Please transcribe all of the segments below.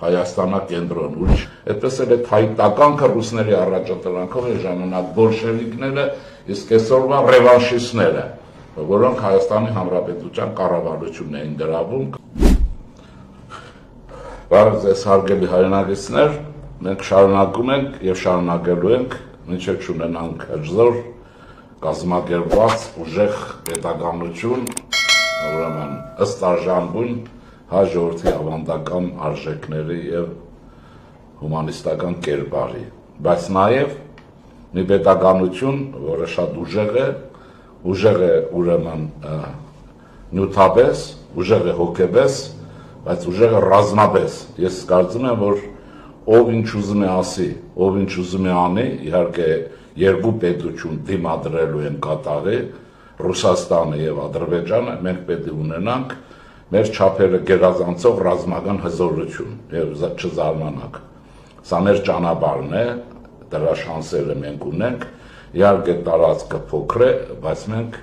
Հայաստանա կենտրոն, ուրիշ, այդպես էլ այդ հայտականքը ռուսների առաջադրանքով է ժամանակ բոլշևիկները, իսկ այսօրվա ռևանշիստները, որոնք Հայաստանի Հանրապետության կառավարությունն էին գրավում։ Բարև ձեզ հարգելի հայրենակիցներ, մենք շարունակում ենք եւ շարունակելու ենք, մինչև չունենանք հրժզոր, կազմակերպված ուժեղ պետականություն, ուրեմն ըստ արժանբուն հայ ժողովրդի ավանդական արժեքների եւ հումանիստական կերպարի, բայց նաեւ մի պետականություն, որը շատ ուժեղ է ուրեմն նյութապես, ուժեղ է հոգեպես, բայց ուժեղ է ռազմապես։ Ես կարծում եմ, որ ով ինչ ուզում է ասի, ով ինչ ուզում է անի, իհարկե երկու պետություն դիմադրելու են կատարի, Ռուսաստանը եւ Ադրբեջանը, մենք պետք է ունենանք մեր չափերը գերազանցող ռազմական հզորություն եւ չզարմանանք։ Սա մեր ճանապարհն է, դրա շանսերը մենք ունենք, իհարկե տարածքը փոքր է, բայց մենք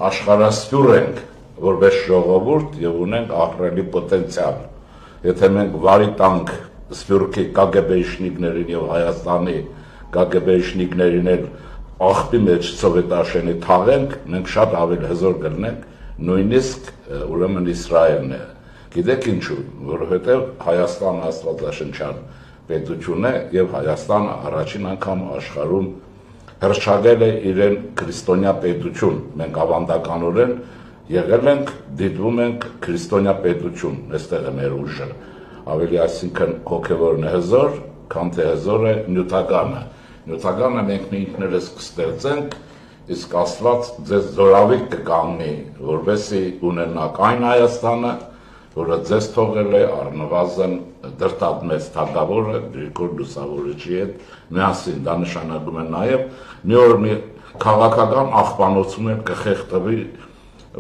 աշխարհասփյուռ ենք որպես ժողովուրդ եւ ունենք ահռելի պոտենցիալ։ Եթե մենք վարի տանք Սփյուռքի կագեբեյշնիկներին եւ Հայաստանի կագեբեյշնիկներին էլ աղբի մեջ սովետաշենի թաղենք, մենք շատ ավելի հզոր կլինենք, նույնիսկ ուրեմն Իսրայելն է։ Գիտեք ինչու, որովհետև Հայաստանը աստվածաշնչյան պետություն է եւ Հայաստանը առաջին անգամ աշխարհում հռչակել է իրեն քրիստոնյա պետություն։ Մենք ավանդականորեն եղել ենք, դիտվում ենք քրիստոնյա պետություն, այստեղ է մեր ուժը։ Ավելի այսինքն հոգևորն է հզոր, քան թե հզոր է նյութականը։ Նյութականը մենք ինքներս կստեղծենք, իսկ Աստված ձեզ զորավիք կկանգնի, որովհետեւ ունենաք այն Հայաստանը, որը ձեզ թողել է առնվազն դրտատմեց թագավորը Գրիգոր Լուսավորիչի հետ միասին։ Դա նշանակում է նաև մի օր մի քաղաքական աղբանոցում էլ կխեղդվի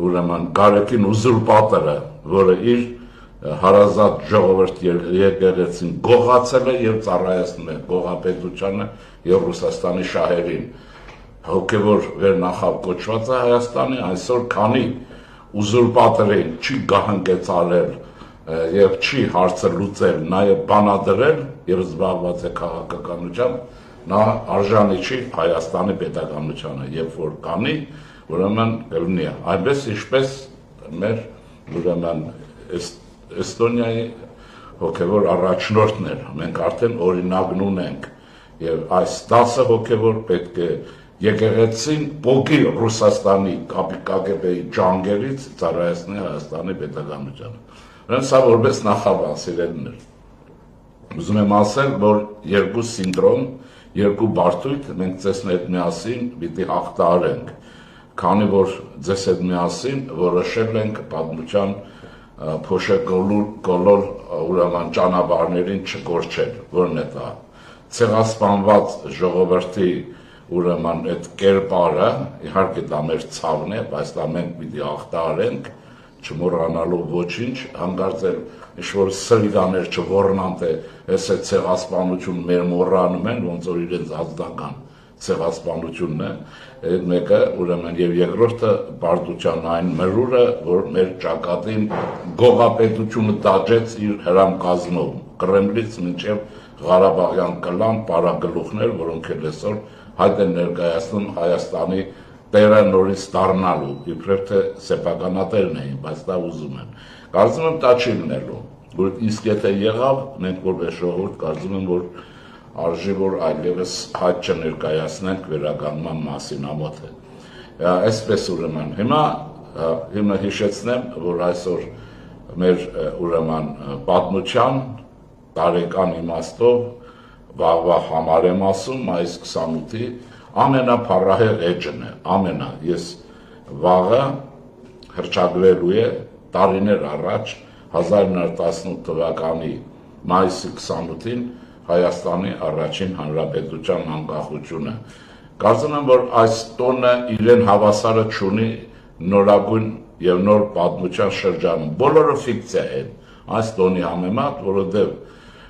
ուրեմն Գարեգին ուզուրպատորը, որը իր հարազատ ժողովրդ եկեղեցին գողացել է եւ ծառայեցնում է գողապետությանը եւ Ռուսաստանի շահերին։ Հոգևոր վերնախավ կոչված է Հայաստանի, այսօր քանի ուզուրպատորին չի գահանգեցարել եւ չի հարցը լուծել, նաեւ բանադրել եւ զբաղված է քաղաքականությամբ, նա արժանի չի Հայաստանի պետականությանը, երբ որ կանի, ուրեմն կլինի այնպես ինչպես մեր ուրեմն Էստոնիայի հոգևոր առաջնորդն էր, մենք արդեն օրինակն ունենք եւ այս 10 հոգևոր պետք է եկեղեցին փոկի Ռուսաստանի կագեբեի ջանգերից ծառայեցնի Հայաստանի պետականությանը։ Ուրեմն սա որպես նախաբան սիրելիներ։ Ուզում եմ ասել, որ երկու սինդրոմ, երկու բարդույթ մենք ձեզ հետ միասին պիտի հաղթահարենք, քանի որ ձեզ հետ միասին որոշել ենք պատմության փոշեկոլոր ուրեմն ճանապարհներին չկորչել, որն է դա ցեղասպանված ժողովրդի ուրեմն այդ կերպարը, իհարկե դա մեր ցավն է, բայց դա մենք պիտի հաղթահարենք, չմոռանալով ոչինչ, հանկարծ էլ ինչ-որ սրիգաներ չոռնան, թե այս է ցեղասպանություն մեր մոռանում են, ոնց որ իրենց ազգական ցեղասպանությունն է, այդ մեկը ուրեմն եւ երկրորդը բարդության այն մրուրը, որ մեր ճակատին գողապետությունը դաջեց իր հրամկազմով, Կրեմլից մինչև Ղարաբաղյան կլան պարագլուխներ, որոնք էլ այսօր հայտ են ներկայացնում Հայաստանի տերը նորից դառնալու, իբրև թե սեփականատերն էին, բայց դա ուզում են։ Կարծում եմ դա չի լինելու, որ իսկ եթե եղավ, մենք որպես ժողովուրդ կարծում եմ, որ արժի որ այլևս հայտ չներկայացնենք վերականգնման մասին ամոթ է։ Այսպես ուրեմն հիմա հիշեցնեմ, որ այսօր մեր ուրեմն պատմության տարեկան իմաստով վաղվա համար եմ ասում, մայիս 28-ի ամենափառահեղ էջն է, ես վաղը հռչակվելու է տարիներ առաջ 1918 թվականի մայիսի 28-ին Հայաստանի առաջին հանրապետության անկախությունը։ Կարծում եմ, որ այս տոնը իրեն հավասարը չունի նորագույն եւ նոր պատմության շրջանում։ Բոլորը ֆիկցիա են այս տոնի համեմատ, որովհետեւ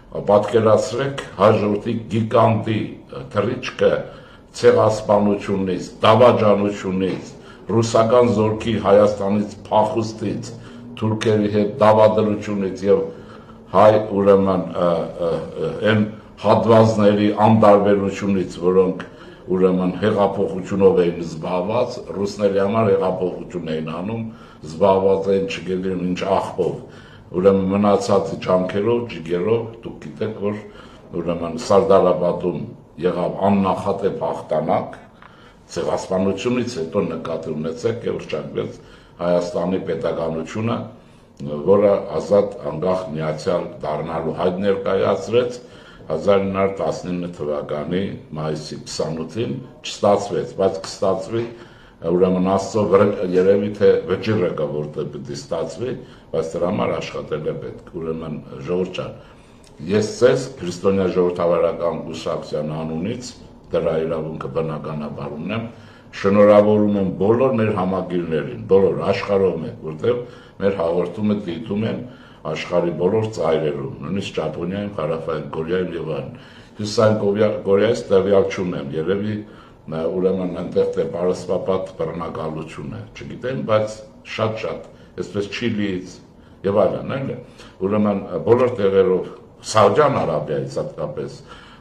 պատկերացրեք հայ ժողովրդի գիգանտի թռիչքը ցեղասպանությունից, դավաճանությունից, ռուսական զորքի Հայաստանից փախուստից, թուրքերի հետ դավադրությունից եւ հայ ուրեմն այն հատվածների անդարբերությունից, որոնք ուրեմն հեղափոխությունով էին զբաղված, ռուսների համար հեղափոխություն էին անում, զբաղված էին չգիտեմ ինչ աղբով, ուրեմն մնացած ջանքերով, ջիգերով, դուք գիտեք, որ ուրեմն Սարդարաբադում եղավ աննախադեպ հաղթանակ, ցեղասպանությունից հետո նկատի ունեցեք եւ հրճակվեց Հայաստանի պետականությունը, որը ազատ անկախ միացյալ դառնալու հայտ ներկայացրեց 1919 թվականի մայիսի 28-ին չստացվեց, բայց կստացվի, ուրեմն Աստծո երևի թե վճիռը կա, որտեղ պիտի ստացվի, բայց դրա համար աշխատել է պետք, ուրեմն ժողովուրդ ջան, ես ձեզ քրիստոնյա ժողովրդավարական կուսակցության անունից դրա իրավունքը բնականաբար ունեմ, շնորհավորում եմ բոլոր մեր համագիրներին, բոլոր աշխարհում եք, որտեղ մեր հաղորդումը դիտում են աշխարհի բոլոր ծայրերում, նույնիսկ Ճապոնիայում, Հարավային Կորեայում եւ այլն։ Հյուսիսային Կորեայից տեղյակ չունեմ, երևի ուրեմն այնտեղ թե պարսպապատ բռնակալություն է, չգիտեմ, բայց շատ, այսպես Չիլիից եւ այլն, այլ է։ Ուրեմն բոլոր տեղերով Սաուդյան Արաբիայից հատկապես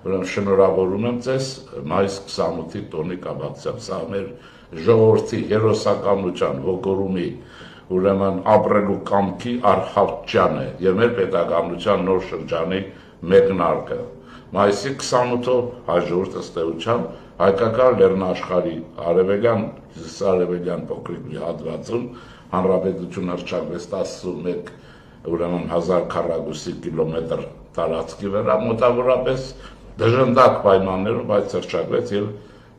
ուրեմն շնորհավորում եմ ձեզ մայիս 28-ի տոնի կապակցությամբ, սա մեր ժողովրդի հերոսականության, ոգորումի, ուրեմն ապրելու կամքի արխավճան է եւ մեր պետականության նոր շրջանի մեկնարկը։ Մայիսի 28-ով հայ ժողովուրդը ըստ էության հայկական լեռնաշխարհի արևելյան, հյուսիսարևելյան փոքրիկ մի հատվածում հանրապետությունը հռչակվեց 11 ուրեմն 1000 քառակուսի կիլոմետր տարածքի վրա մոտավորապես դժնդակ պայմաններով, բայց հռչակվեց եւ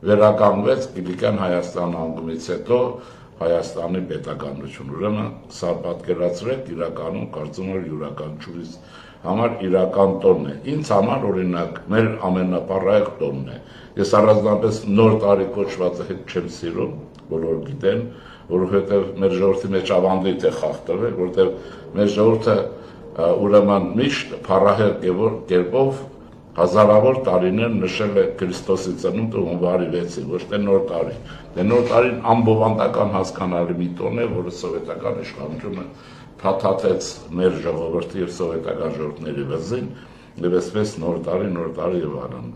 վերականգնվեց Կիլիկյան Հայաստան անկումից հետո Հայաստանի պետականություն, ուրեմն սա պատկերացրեք իրականում կարծում եմ յուրաքանչյուրիս համար իրական տոնն է, ինձ համար օրինակ մեր ամենապարայք տոնն է, ես առանձնապես նոր տարի կոչվածը հետ չեմ սիրում, բոլորը գիտեն, որովհետև մեր ժողովրդի մեջ ավանդույթ է խախտվել, որովհետև մեր ժողովուրդը ուրեմն միշտ փառահեղ կերպով հազարավոր տարիներ նշել է Քրիստոսի ծնունդը հունվարի 6-ին, ոչ թե նոր տարի։ Դե նոր տարին ամբողջական հասկանալի մի տոն է, որը սովետական իշխանությունը փաթաթեց մեր ժողովրդի եւ սովետական ժողովրդների վզին, եւ այսպես նոր տարի եւ այլն։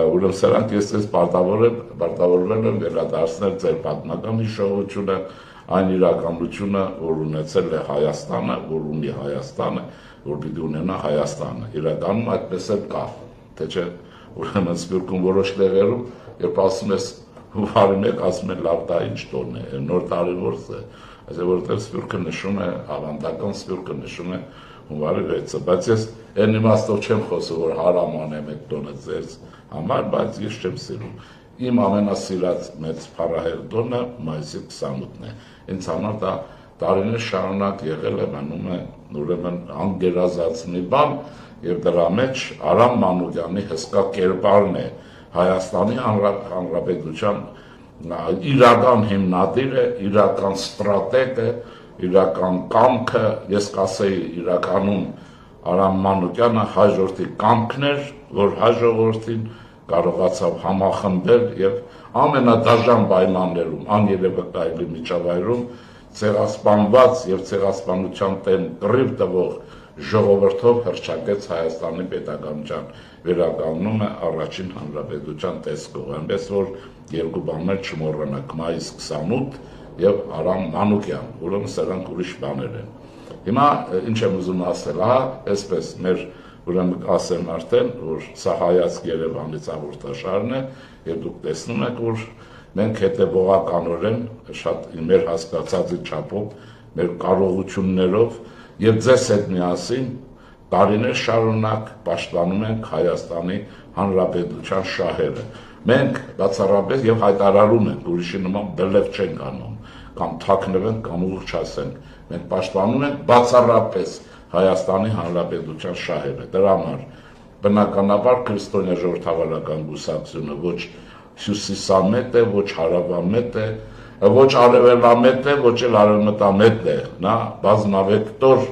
Ուրեմն սրանք ես պարտավորվել եմ վերադարձնել ձեր պատմական հիշողությունը, այն իրականությունը, որ ունեցել է Հայաստանը, որ ունի Հայաստանը, որ պիտի ունենա Հայաստանը։ Իրականում այդպես էլ կա, թե չէ, ուրեմն Սփյուռքում որոշ տեղերում, երբ ասում ես հունվարի 1, ասում են լավ դա ինչ տոն է, նոր տարի որս է, որովհետև Սփյուռքը նշում է, ավանդական Սփյուռքը նշում է հունվարի 6-ը, բայց ես այն իմաստով չեմ խոսում, որ հարաման եմ այդ տոնը ձեզ համար, բայց ես չեմ սիրում։ Իմ ամենասիրած մեծ փառահեղ տոնը մայիսի 28-ն է։ Ինձ համար դա տարիներ շարունակ եղել է, մնում է ուրեմն անգերազած մի բան, եւ դրա մեջ Արամ Մանուկյանի հսկա կերպարն է Հայաստանի Հանրապետության իրական հիմնադիրը, իրական ստրատեգը, իրական կամքը, ես կասեի իրականում Արամ Մանուկյանը հայ ժողովրդի կամքն էր, որ հայ ժողովրդին կարողացավ համախմբել եւ ամենադաժան պայմաններում, աներևակայելի միջավայրում ցեղասպանված եւ ցեղասպանության դեմ կռիվ տվող ժողովրդով հռչակեց Հայաստանի պետականության վերականգնումը առաջին հանրապետության տեսքով, այնպես որ երկու բաներ չմոռանաք՝ մայիս 28 եւ Արամ Մանուկյան, ուրեմն սրանք ուրիշ բաներ են։ Հիմա ինչ եմ ուզում ասել, ահա այսպես մեր ուրեմն ասեմ արդեն, որ սա հայացք Երևանից հաղորդաշարն է, եւ դուք տեսնում եք, որ մենք հետևողականորեն շատ մեր հասկացածի չափով, մեր կարողություններով եւ ձեզ հետ միասին տարիներ շարունակ պաշտպանում ենք Հայաստանի Հանրապետության շահերը։ Մենք բացառապես եւ հայտարարում ենք, ուրիշի նման բլեֆ չենք անում, կամ թաքնվենք, կամ ուղղ չասենք։ Մենք պաշտպանում ենք բացառապես Հայաստանի Հանրապետության շահերը։ Դրա համար բնականաբար քրիստոնյա ժողովրդավարական կուսակցությունը ոչ հյուսիսամետ է, ոչ հարավամետ է, ոչ արևելամետ է, ոչ էլ արևմտամետ է, նա բազմավեկտոր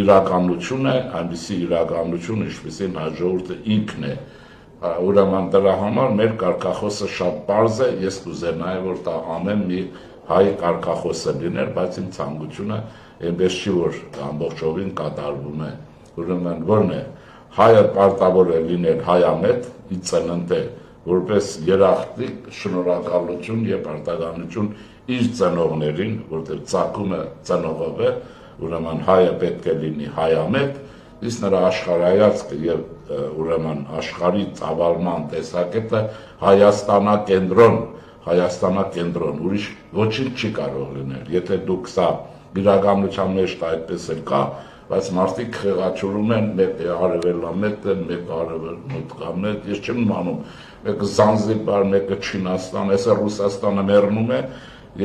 իրականություն է, այնպիսի իրականություն, ինչպիսին հայ ժողովուրդը ինքն է։ Ուրեմն դրա համար մեր կարգախոսը շատ պարզ է, ես կուզենայի, որ դա ամեն մի հայ կարգախոսը լիներ, բայց իմ ցանկությունը այնպես չի որ ամբողջովին կատարվում է, ուրեմն որն է հայը պարտավոր է լինել հայամետ, ի ծննդե, որպես երախտի շնորհակալություն եւ պարտականություն իր ծնողներին, որտեղ ծագումը ծնողով է, ուրեմն հայը պետք է լինի հայամետ, իսկ նրա աշխարհայացքը եւ ուրեմն աշխարհի ծավալման տեսակետը Հայաստանակենտրոն, ուրիշ ոչինչ չի կարող լինել, եթե դուք սա իրականության մեջ այդպես էլ կա, բայց մարդիկ խեղաչուրում են, մեկը արևելամետ է, մեկը արևելմուտքամետ, ես չեմ իմանում, մեկը Զանզիբար, մեկը Չինաստան, այսօր Ռուսաստանը մեռնում է,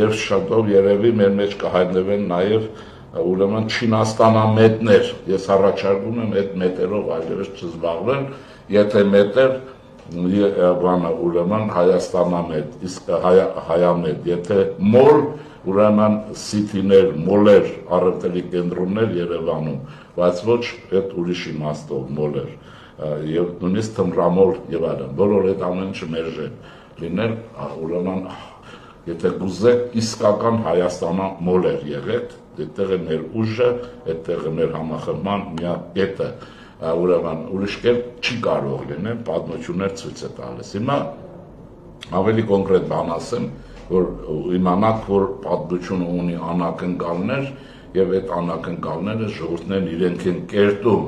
եւ շատով երևի մեր մեջ կհայտնվեն նաեւ ուրեմն Չինաստանամետներ, ես առաջարկում եմ այդ մետերով այլևս չզբաղվել, եթե մետեր բանը ուրեմն Հայաստանամետ, իսկ հայամետ, եթե մոլ ուրեմն սիթիներ, մոլեր, առևտրի կենտրոններ Երևանում, բայց ոչ այդ ուրիշ իմաստով մոլեր, եւ նույնիսկ թմրամոլ եւ այլն, բոլոր այդ ամենը չմերժեն լինել, ուրեմն եթե գուզեք իսկական Հայաստանա մոլեր եղեք, այդտեղ է մեր ուժը, այդտեղ է մեր համախմբման միակ կետը, ուրեմն ուրիշ կերպ չի կարող լինել, պատմություններ ցույց է տալիս։ Հիմա ավելի կոնկրետ բան ասեմ, որ իմանաք, որ պատմությունը ունի անակնկալներ եւ այդ անակնկալները ժողովուրդներն իրենք են կերտում,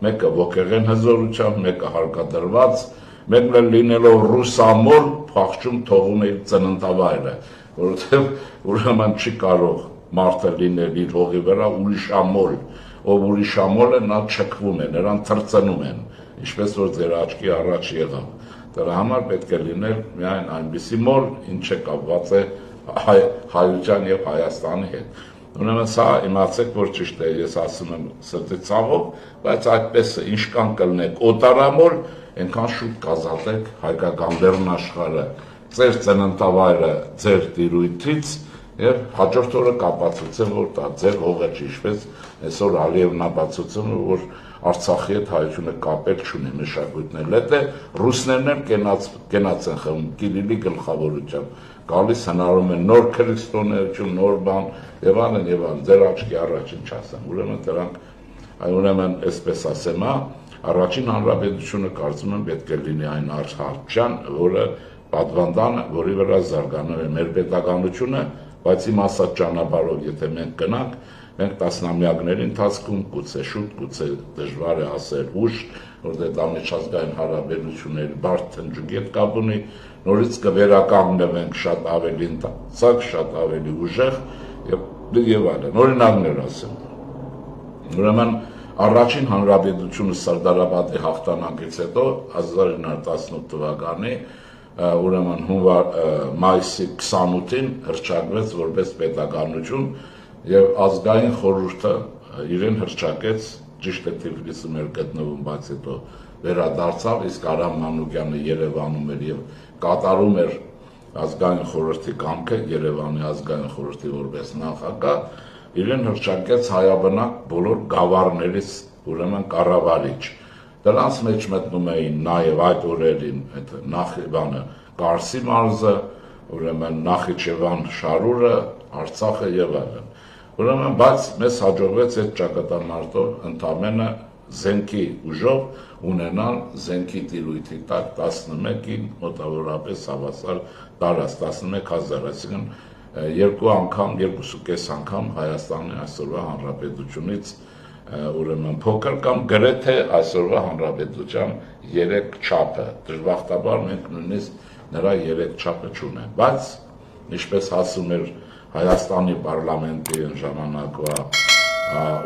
մեկը ոգեղեն հզորությամբ, մեկը հարկադրված, մեկն էլ լինելով ռուսամոլ, փախչում թողում է իր ծննդավայրը, որովհետեւ ուրեմն չի կարող մարդը լինել իր հողի վրա ուրիշամոլ, ով ուրիշամոլ է, նա չքվում է, նրան թրծնում են, ինչպես որ ձեր աչքի առաջ եղավ։ Դրա համար պետք է լինել միայն այնպիսի մոլ, ինչը կապված է հայության եւ Հայաստանի հետ։ Ուրեմն սա իմացեք, որ ճիշտ է, ես ասում եմ սրտի ցավով, բայց այդպես է, ինչքան կլնեք օտարամոլ, այնքան շուտ կազատեք հայկական լեռնաշխարհը, ձեր ծննդավայրը, ձեր տիրույթից եւ հաջորդ օրը կապացուցեմ, որ դա ձեր հողը չի, ինչպես այսօր Ալիևն ապացուցում է, որ Արցախի հետ հայությունը կապել չունի մշակույթն էլ է, ռուսներն էլ կենաց են խմում Կիրիլի գլխավորությամբ, գալիս հնարում են նոր քրիստոնեություն, նոր բան եւ այլն, ձեր աչքի առաջ ինչ ասեմ, ուրեմն դրանք, ուրեմն այսպես ասեմ, առաջին հանրապետությունը կարծում եմ պետք է լինի այն արժան, որը պատվանդանը, որի վրա զարգանում է մեր պետականությունը, բայց իմ ասած ճանապարհով եթե մենք գնանք, մենք տասնամյակների ընթացքում գուցե շուտ, գուցե դժվար է ասել ուշ, որտեղ դա միջազգային հարաբերությունների բարդ թնջուկ հետ կապ ունի, նորից կվերականգնվենք շատ ավելի ընդարձակ, շատ ավելի ուժեղ եւ այլն։ Օրինակներ ասեմ։ Ուրեմն առաջին հանրապետությունը Սարդարապետի հաղթանակից հետո 1918 թվականի ուրեմն մայիսի 28-ին հռչակվեց որպես պետականություն եւ ազգային խորհուրդը իրեն հռչակեց, ճիշտ է Թիֆլիսում էր գտնվում, բայց հետո վերադարձավ, իսկ Արամ Մանուկյանը Երևանում էր եւ կատարում էր ազգային խորհրդի կամքը, Երևանի ազգային խորհրդի որպես նախագահ, իրեն հռչակեց հայաբնակ բոլոր գավառներից, ուրեմն կառավարիչ։ Դրանց մեջ մտնում էին նաև այդ օրերին այդ Նախիբանը, Կարսի մարզը, ուրեմն Նախիջևան շարուրը, Արցախը եւ այլն։ Ուրեմն բայց մեզ հաջողվեց այդ ճակատամարտով ընդամենը զենքի ուժով ունենալ զենքի տիրույթի տակ 11-ին մոտավորապես հավասար տարած 11,000, այսինքն երկու անգամ, 2.5 անգամ Հայաստանի այսօրվա հանրապետությունից ուրեմն փոքր կամ գրեթե այսօրվա հանրապետության 3 չափը, դժբախտաբար մենք նույնիսկ նրա 3 չափը չունենք, բայց ինչպես ասում էր Հայաստանի պարլամենտի ժամանակվա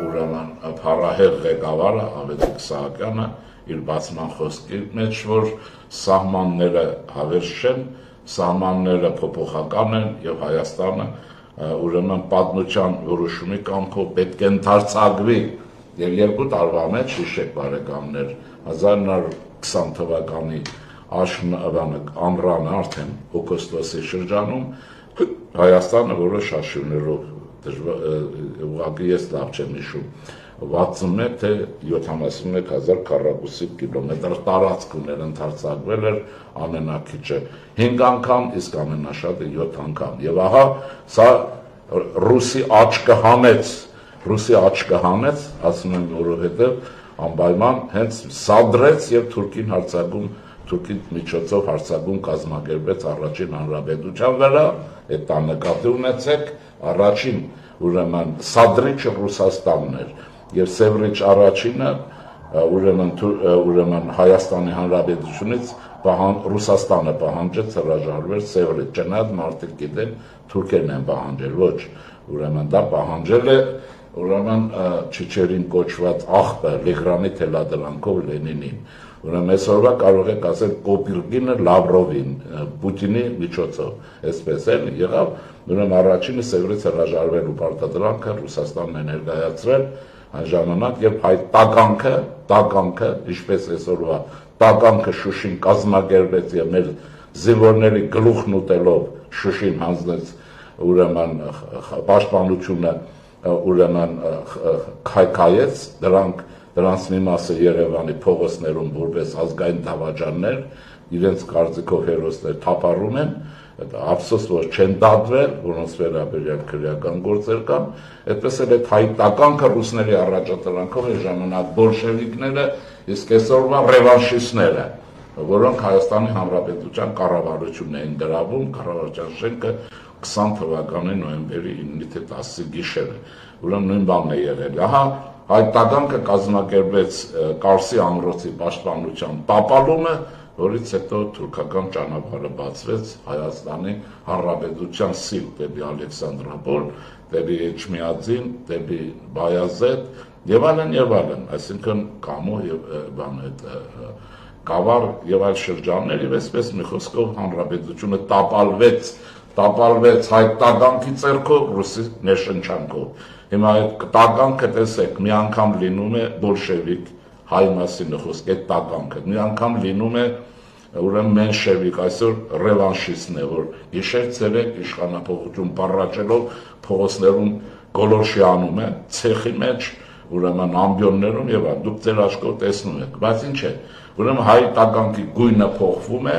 ուրեմն փառահեղ ղեկավարը Ավետիք Սահակյանը իր բացման խոսքի մեջ, որ սահմանները հավերժ չեն, սահմանները փոփոխական են եւ Հայաստանը ուրեմն պատմության որոշումի կամքով պետք է ընդարձակվի եւ 2 տարվա մեջ հիշեք բարեկամներ 1920 թվականի ամռանը արդեն օգոստոսի շրջանում Հայաստանը որոշ հաշիվներով ուղղակի ես լավ չեմ հիշում 61 թե 71,000 քառակուսի կիլոմետր տարածք ուներ, ընդարձակվել էր ամենաքիչը 5 անգամ, իսկ ամենաշատը 7 անգամ եւ ահա սա ռուսի աչքը համեց Ռուսի աչքը հանեց, ասում եմ, որովհետև անպայման հենց սադրեց եւ Թուրքին հարձակում, Թուրքի միջոցով հարձակում կազմակերպեց առաջին հանրապետության վրա, այդ տան նկատի ունեցեք, առաջին ուրեմն սադրիչը Ռուսաստանն էր եւ Սևրիչ առաջինը ուրեմն Հայաստանի Հանրապետությունից Ռուսաստանը պահանջեց հրաժարվել Սևրիչ, չնայած մարդիկ գիտեն թուրքերն են պահանջել, ոչ, ուրեմն դա պահանջել է ուրեմն Չեչերին կոչված աղբը Լեգրամի թելադրանքով Լենինին, ուրեմն այսօրվա կարող եք ասել Կոպիրգինը Լավրովին, Պուտինի միջոցով, այսպես էլ եղավ, ուրեմն առաջինը Սևրից հրաժարվելու պարտադրանքը Ռուսաստանն է ներկայացրել այն ժամանակ, երբ հայ տականքը, ինչպես այսօրվա տականքը Շուշին կազմակերպեց եւ մեր զինվորների գլուխն ուտելով Շուշին հանձնեց ուրեմն պաշտպանությունը ուրեմն քայքայեց դրանց մի մասը Երևանի փողոցներում որպես ազգային դավաճաններ իրենց կարծիքով հերոսներ թափառում են ափսոս որ չեն դատվել որոնց վերաբերյալ քրեական գործեր կան այդպես էլ այդ հայտականքը ռուսների առաջադրանքով է ժամանակ բոլշևիկները իսկ այսօրվա ռևանշիստները որոնք Հայաստանի Հանրապետության կառավարությունն էին գրավում կառավարության շենքը 20 թվականի նոյեմբերի 9-ի 10-ի գիշերը ուրեմն նույն բանն է եղել ահա հայտականքը կազմակերպեց Կարսի ամրոցի պաշտպանության տապալումը որից հետո թուրքական ճանապարհը բացվեց Հայաստանի Հանրապետության սիլ դեպի Ալեքսանդրապոլ, դեպի Էջմիածին, դեպի Բայազեդ եւ այլն, այսինքն Կամո եւ բան այդ Կավառ եւ այլ շրջաններ եւ այսպես մի խոսքով Հանրապետությունը տապալվեց հայտականքի ձեռքով ռուսի ներշնչանքով։ Հիմա այդ տականքը տեսեք, մի անգամ լինում է բոլշևիկ հայ մասին խոսք, այդ տականքը, մի անգամ լինում է ուրեմն մենշևիկ, այսօր ռևանշիստն է, որ գիշեր ցերեկ իշխանապողություն պառաճելով փողոցներում գոլորշի անում է, ցեխի մեջ, ուրեմն ամբիոններում եւ այլն, դուք ձեր աչքով տեսնում եք, բայց ինչ է, ուրեմն հայ տականքի գույնը փոխվում է,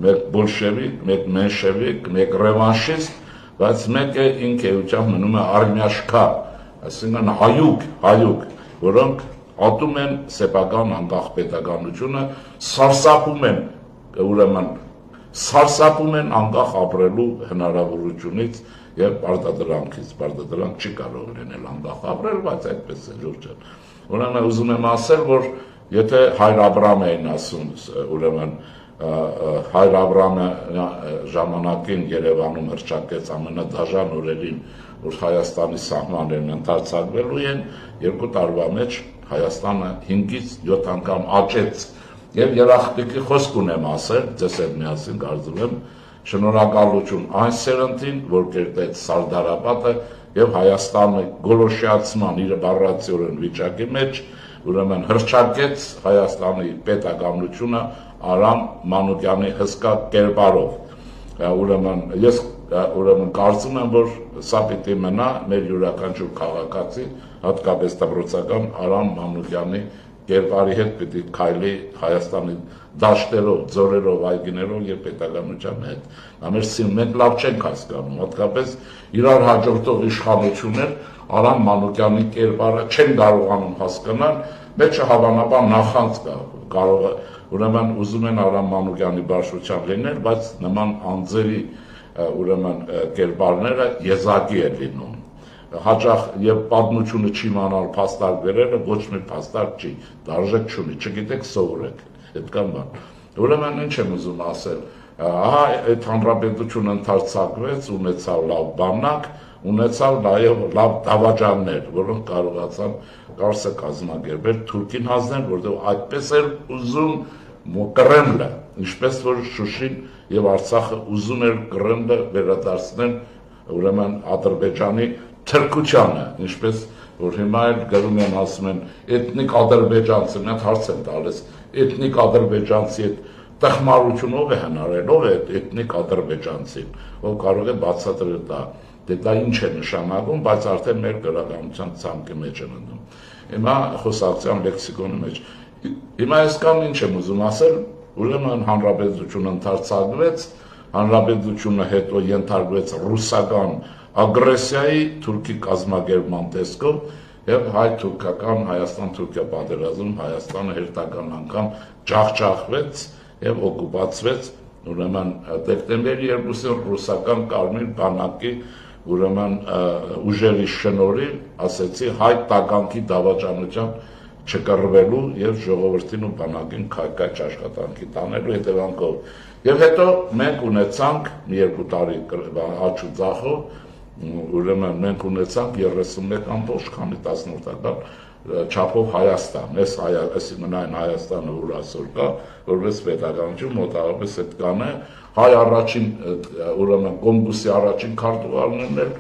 մեկ բոլշևիկ, մեկ մենշևիկ, մեկ ռևանշիստ, բայց մեկը ինքը էությամբ մնում է արմյաշկա, այսինքն հայուկ, որոնք ատում են սեփական անկախ պետականությունը, սարսափում են անկախ ապրելու հնարավորությունից եւ պարտադրանք չի կարող լինել անկախ ապրել, բայց այդպես է ջուրջ։ Ուրեմն ուզում եմ ասել, որ եթե Հայր Աբրահամը էին ասում, ուրեմն Հայր Աբրահամը ժամանակին Երևանում հռչակեց ամենադաժան օրերին, որ Հայաստանի սահմաններն ընդարձակվելու են, 2 տարվա մեջ Հայաստանը 5-ից 7 անգամ աճեց եւ երախտիկի խոսք ունեմ ասել, ձեզ հետ միասին կարծում եմ, շնորհակալություն այն սերնդին, որ կերտեց Սարդարապետը եւ Հայաստանը գոլոշիացման իր բառացիորեն վիճակի մեջ, ուրեմն հռչակեց Հայաստանի պետականությունը Արամ Մանուկյանի հսկա կերպարով։ Ուրեմն ես կարծում եմ, որ սա պիտի մնա մեր յուրաքանչյուր քաղաքացի, հատկապես դպրոցական Արամ Մանուկյանի կերպարի հետ պիտի քայլի Հայաստանի դաշտերով, ձորերով, այգիներով եւ պետականության հետ։ Դա մեր մենք լավ չենք հասկանում, հատկապես իրար հաջորդող իշխանություններ Արամ Մանուկյանի կերպարը չեն կարողանում հասկանալ, մեջը հավանաբար նախանց կա, կարող է ուրեմն ուզում են Արամ Մանուկյանի բարձրության լինել, բայց նման անձերի ուրեմն կերպարները եզակի է լինում։ Հաճախ եւ պատմությունը չի իմանալ փաստարկ վերելը, ոչ մի փաստարկ չի, դարժեք չունի, չգիտեք սովորեք, այդքան բան։ Ուրեմն ինչ եմ ուզում ասել, ահա այդ հանրապետությունը ընդարձակվեց, ունեցավ լավ բանակ, ունեցավ նաեւ լավ դավաճաններ, որոնք կարողացան Կարսը կազմակերպել, Թուրքին հանձնել, որտեղ այդպես էր ուզում Կրեմլը, ինչպես որ Շուշին եւ Արցախը ուզում էր Կրեմլը վերադարձնել ուրեմն Ադրբեջանի թրքությանը, ինչպես որ հիմա էլ գրում են ասում են էթնիկ ադրբեջանցի, նա հարց են տալիս, էթնիկ ադրբեջանցի այդ տխմարությունը ով է հնարել, ով է էթնիկ ադրբեջանցին, ով կարող է բացատրել դա ինչ է նշանակում, բայց արդեն մեր գրականության ցանկի մեջ են ընկնում։ Հիմա խոսակցության լեքսիկոնի մեջ Հիմա այսքան ինչ եմ ուզում ասել, ուրեմն հանրապետությունը ընդարձակվեց, հանրապետությունը հետո ենթարկվեց ռուսական ագրեսիայի թուրքի կազմակերպման տեսքով եւ հայ-թուրքական Հայաստան-Թուրքիա պատերազմում Հայաստանը հերթական անգամ ջախջախվեց եւ օկուպացվեց ուրեմն դեկտեմբերի 2-ին ռուսական Կարմիր բանակի ուրեմն ուժերի շնորհիվ ասեցի հայ տագանքի դավաճանության չկռվելու եւ ժողովրդին ու բանակին քայքայ աշխատանքի տանելու հետևանքով եւ հետո մենք ունեցանք մի երկու տարի աճ ու ձախով ուրեմն մենք ունեցանք 31 ամբողջ քանի 10-ական չափով Հայաստան, այս մնային Հայաստանը որ այսօր կա, որպես պետականություն մոտավորապես այդ կանը հայ առաջին ուրեմն Կոմբուսի առաջին քարտուղարներն էլ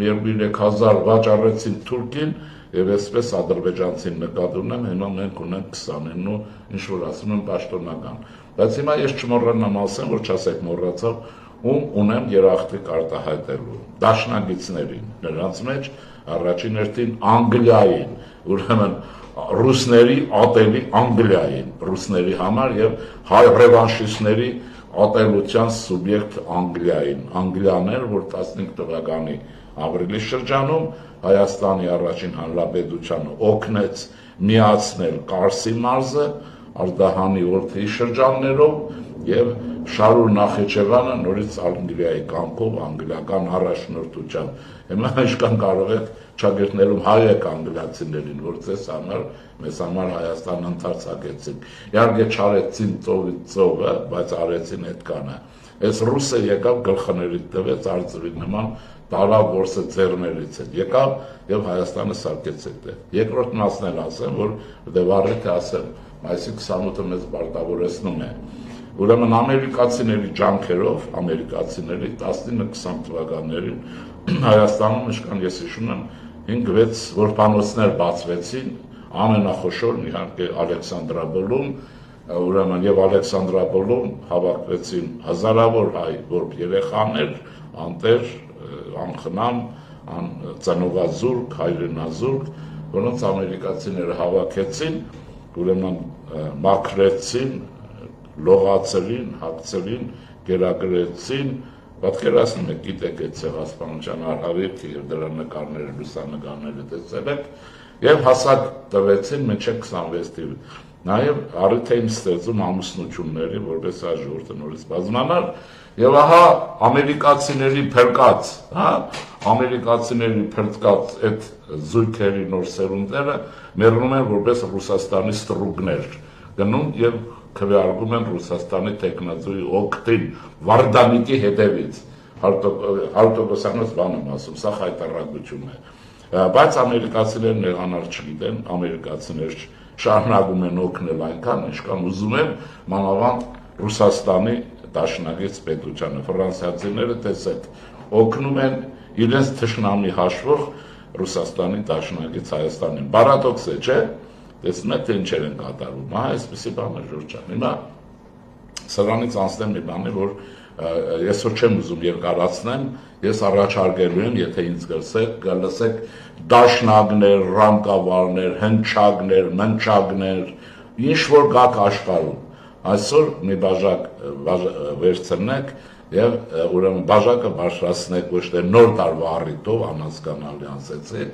3000 վաճառեցին Թուրքին եւ այսպես ադրբեջանցին նկատի ունեմ, հիմա մենք ունենք 29 ինչ որ ասում են պաշտոնական։ Բայց հիմա ես չմոռանամ ասեմ, որ չասեք մոռացավ, ում ունեմ երախտիկ արտահայտելու դաշնակիցներին, նրանց մեջ առաջին հերթին Անգլիային, ուրեմն ռուսների ատելի Անգլիային, ռուսների համար եւ հայ ռևանշիստների ատելության սուբյեկտ Անգլիային, Անգլիան էր, որ 15 թվականի ապրիլի շրջանում Հայաստանի առաջին հանրապետությանը օգնեց միացնել Կարսի մարզը Արդահանի Օլթեի շրջաններով եւ Շարուր Նախիջևանը նորից Անգլիայի կամքով անգլիական առաջնորդությամբ։ Հիմա ինչքան կարող եք ճագերտներում հայեք անգլիացիներին, որ ձեզ համար մեզ համար Հայաստան ընդարձակեցին։ Իհարկե չարեցին ծովից ծովը, բայց արեցին այդ կանը։ Այս ռուսը եկավ գլխներից տվեց արծվի նման տարավ որսը ձեռներից հետ եկավ եւ Հայաստանը սարքեց այդտեղ։ Երկրորդ մասն էլ ասեմ, որ դեպարեթե ասեմ, այսի 28-ը մեզ պարտավորեցնում է։ Ուրեմն ամերիկացիների ջանքերով, ամերիկացիների 19-20 թվականներին Հայաստանում ինչքան ես հիշում եմ 5-6 որբանոցներ բացվեցին, ամենախոշորն իհարկե Ալեքսանդրապոլում, ուրեմն եւ Ալեքսանդրապոլում հավաքվեցին հազարավոր հայ որբ երեխաներ, անտեր, անխնամ, ծնողազուրկ, հայրենազուրկ, որոնց ամերիկացիները հավաքեցին, ուրեմն մաքրեցին, լողացրին, հագցրին, գերագրեցին, պատկերացնում եք, գիտեք այդ ցեղասպանության արհավիրքը եւ դրա նկարները, լուսանկարները տեսել եք, եւ հասակ տվեցին մինչեւ 26 թիվ։ Նաեւ առիթ էին ստեղծում ամուսնությունների, որպես այ ժողովուրդը նորից բազմանալ, եւ ահա ամերիկացիների փրկած, ամերիկացիների փրկած այդ զույգերի նոր սերունդները մեռնում են որպես Ռուսաստանի ստրուկներ, գնում եւ քվեարկում են Ռուսաստանի տեխնազոյի օգտին Վարդանիկի հետևից, հարտոկոսանոց բան եմ ասում, սա խայտարակություն է, բայց ամերիկացիներն եղանալ չգիտեն, ամերիկացիներ շարունակում են օգնել այնքան, ինչքան ուզում են, մանավանդ Ռուսաստանի դաշնակից պետությանը, ֆրանսիացիները տեսեք, օգնում են իրենց թշնամի հաշվող Ռուսաստանի դաշնակից Հայաստանին, բարադոքս է, չէ՞, տեսնում եք, թե ինչեր են կատարում, այսպիսի բան է Ժորժան, հիմա սրանից անցնեմ մի բանի, որ ես որ չեմ ուզում երկարացնեմ, ես առաջարկելու եմ, եթե ինձ գլսեք դաշնակներ, ռամկավարներ, հնչակներ, մնչակներ, ինչ որ գաք աշխարհում, այսօր մի բաժակ վերցնեք եւ ուրեմն բաժակը բարձրացնեք ոչ թե նոր տարվա առիթով անհասկանալի ասեցի,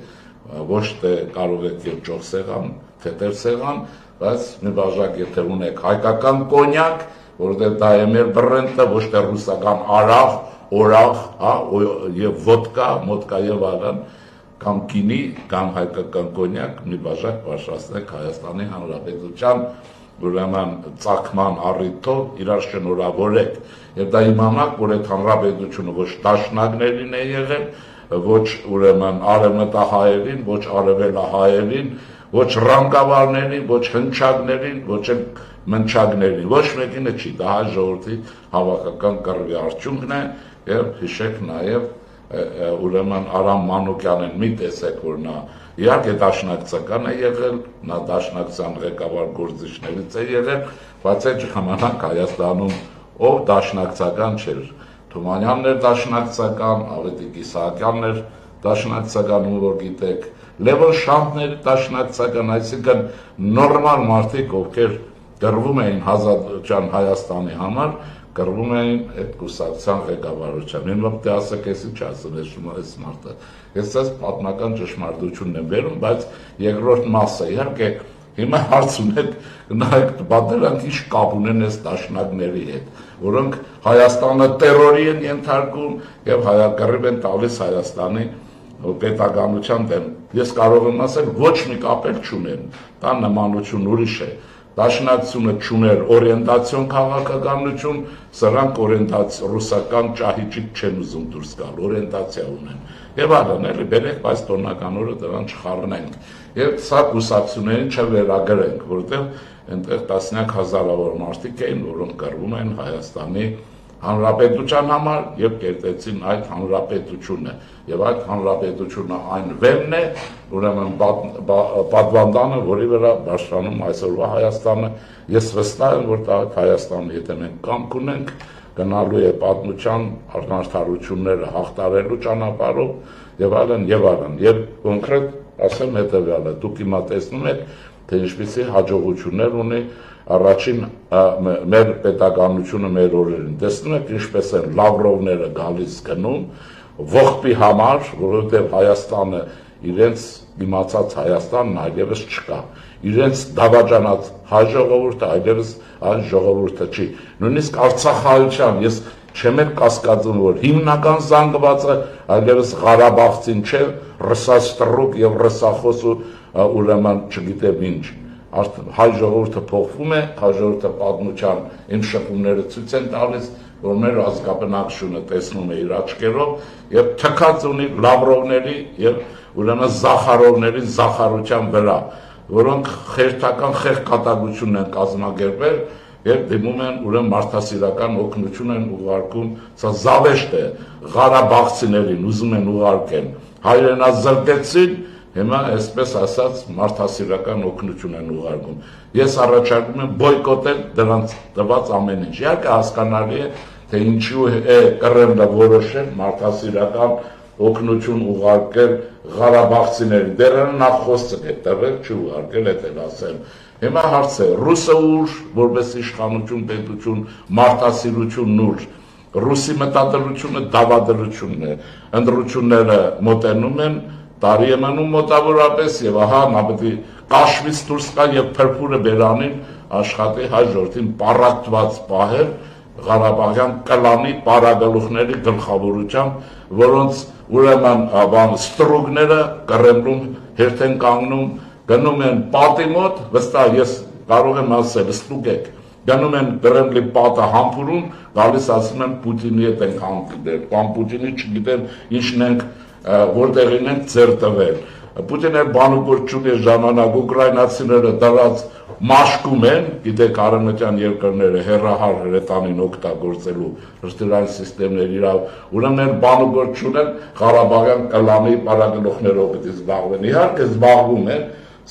ոչ թե կարող եք երջող սեղան, թեթև սեղան, բայց մի բաժակ եթե ունեք հայկական կոնյակ, որովհետև դա է մեր բրենդը, ոչ թե ռուսական արաղ, օրաղ, եւ ոդկա, մոդկա եւ այլն, կամ գինի, կամ հայկական կոնյակ, մի բաժակ բարձրացնեք Հայաստանի Հանրապետության ուրեմն ծագման առիթով իրար շնորհավորեք եւ դա իմանաք, որ այդ հանրապետությունը ոչ դաշնակներին է եղել, ոչ ուրեմն արևմտահայերին, ոչ արևելահայերին, ոչ ռամկավարներին, ոչ հնչակներին, ոչ մնչակներին, ոչ մեկինը չի, դա հայ ժողովրդի հավաքական կռվի արդյունքն է եւ հիշեք նաեւ ուրեմն Արամ Մանուկյանին մի տեսեք, որ նա իհարկե դաշնակցական է եղել, նա դաշնակցության ղեկավար գործիչներից է եղել, բայց այդ ժամանակ Հայաստանում ով դաշնակցական չէր, Թումանյանն էր դաշնակցական, Ավետիք Իսահակյանն էր դաշնակցական, որ գիտեք, Լևոն Շանթն էր դաշնակցական, այսինքն նորմալ մարդիկ, ովքեր դրվում էին Ազատության Հայաստանի համար, կռվում էին այդ կուսակցության ղեկավարությամբ։ Ինձ մոտ ասեք, էսի չասել այս մարդը։ Ես այս պատմական ճշմարտությունն եմ վերում, բայց երկրորդ մասը իհարկե հիմա հարց ունեք, նայեք դրանք ինչ կապ ունեն այս դաշնակների հետ, որոնք Հայաստանը տերորի են ենթարկում եւ կռիվ են տալիս Հայաստանի պետականության դեմ։ Ես կարող եմ ասել, ոչ մի կապ չունեն, դա նմանություն ուրիշ է։ Դաշնակցությունը չուներ օրիենտացիոն քաղաքականություն, սրանք ռուսական ճահիճիկ չեն ուզում դուրս գալ, օրիենտացիա ունեն։ Եվ այլն, էլի բերեք, բայց տոնական օրը դրան չխառնենք։ Եվ սա կուսակցություններին չվերագրենք, որովհետև այնտեղ տասնյակ հազարավոր մարդիկ էին, որոնք կռվում են Հայաստանի Հանրապետության համար եւ կերտեցին այդ հանրապետությունը եւ այդ հանրապետությունը այն վեմն է, ուրեմն պատվանդանը, որի վրա բարձրանում այսօրվա Հայաստանը։ Ես վստահ եմ, որ Հայաստանը, եթե մենք կամք ունենք, գնալու է պատմության արդարությունները հաղթարելու ճանապարհով եւ այլն եւ այլն։ Եվ կոնկրետ ասեմ հետեւյալը, դուք հիմա տեսնում եք, թե ինչպիսի հաջողություններ ունի առաջին մեր պետականությունը մեր օրերին։ Տեսնում եք ինչպես են Լավրովները գալիս գնում ողբի համար, որովհետև Հայաստանը իրենց իմացած Հայաստանն այլևս չկա։ Իրենց դավաճանած հայ ժողովուրդը այլևս այն ժողովուրդը չի։ Նույնիսկ Արցախահայության ես չեմ էլ կասկածում, որ հիմնական զանգվածը այլևս Ղարաբաղցին չէ, ռսաստրուկ եւ ռսախոս ու ուրեմն չգիտեմ ինչ։ Հայ ժողովուրդը փոխվում է, հայ ժողովուրդը պատմության իմ շփումները ցույց են տալիս, որ մեր ազգաբնակչությունը տեսնում է իր աչքերով եւ թքած ունի Լավրովների եւ ուրեմն Զախարովների զախարության վրա, որոնք խերթական խեղկատագություն են կազմակերպել եւ դիմում են ուրեմն մարդասիրական օգնություն են ուղարկում, սա զավեշտ է Ղարաբաղցիներին ուզում են ուղարկեն, հայրենազրկեցին, հիմա այսպես ասած մարդասիրական օգնություն են ուղարկում։ Ես առաջարկում եմ բոյկոտել դրանց տված ամեն ինչ։ Իհարկե հասկանալի է, թե ինչու է Կրեմլը որոշել մարդասիրական օգնություն ուղարկել Ղարաբաղցիներին։ Դեռ նախ խոսք է տվել, չուղարկել, էդ էլ ասեմ։ Հիմա հարց է, ռուսը ուր, որպես իշխանություն, պետություն, մարդասիրությունն ուր, ռուսի մտադրությունը դավադրությունն է, ընտրությունները մոտենում են, տարի է մնում մոտավորապես եւ ահա նա պետք է կաշվից դուրս գա եւ փրփուրը բերանին աշխատի հայ ժողովրդին պարակտված պահել Ղարաբաղյան կլանի պարագլուխների գլխավորությամբ, որոնց ուրեմն ստրուգները Կրեմլում հերթ են կանգնում, գնում են պատի մոտ, վստահ ես կարող եմ ասել, ստուգեք, գնում են Կրեմլի պատը համբուրում, գալիս ասում են Պուտինի հետ ենք հանդիպել, կամ Պուտինի չգիտեմ ինչն ենք որտեղին են ձեր տվել։ Պուտինը բանուկորդ չունի ժամանակ ուկրաինացիները դրած մաշկում են, գիտեք արևմտյան երկրները հեռահար հրետանին օգտագործելու հրթիռային սիստեմներ իրավ, ուրեմն բանուկորդ չունեն Ղարաբաղյան կլանի պարագլուխներով պետք է զբաղվեն։ Իհարկե զբաղվում են,